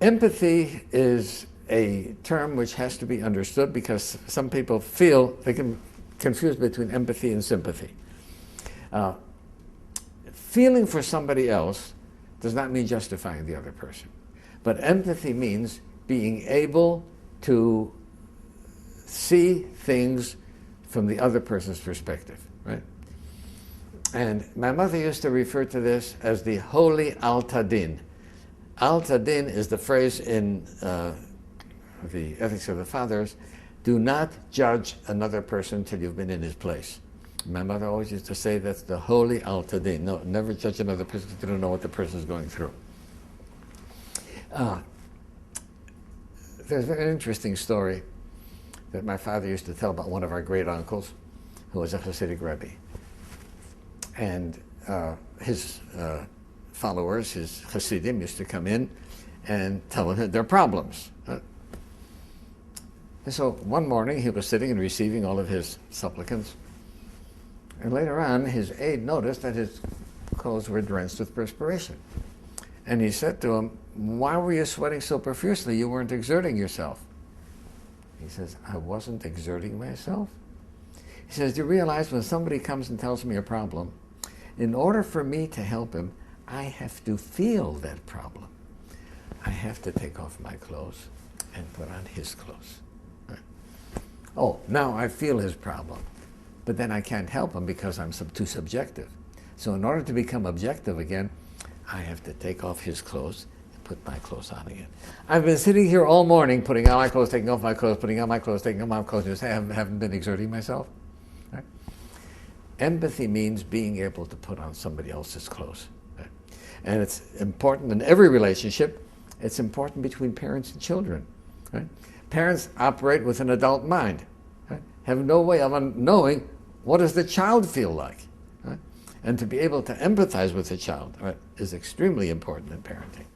Empathy is a term which has to be understood because some people feel they can confuse between empathy and sympathy. Feeling for somebody else does not mean justifying the other person. But empathy means being able to see things from the other person's perspective, right? And my mother used to refer to this as the holy al-tadin. Al-tadin is the phrase in the Ethics of the Fathers, do not judge another person till you've been in his place. My mother always used to say that's the holy al-tadin. No, never judge another person because you don't know what the person is going through. There's an interesting story that my father used to tell about one of our great uncles who was a Hasidic Rebbe. And his followers, his Hasidim, used to come in and tell him their problems. And so one morning he was sitting and receiving all of his supplicants. And later on, his aide noticed that his clothes were drenched with perspiration. And he said to him, "Why were you sweating so profusely? You weren't exerting yourself." He says, "I wasn't exerting myself?" He says, "Do you realize when somebody comes and tells me a problem, in order for me to help him, I have to feel that problem. I have to take off my clothes and put on his clothes. Right? Oh, now I feel his problem, but then I can't help him because I'm too subjective. So in order to become objective again, I have to take off his clothes and put my clothes on again. I've been sitting here all morning putting on my clothes, taking off my clothes, putting on my clothes, taking off my clothes, and I haven't been exerting myself." Right? Empathy means being able to put on somebody else's clothes. Right? And it's important in every relationship. It's important between parents and children. Right? Parents operate with an adult mind. Right? Have no way of knowing what does the child feel like. Right? And to be able to empathize with the child, right, is extremely important in parenting.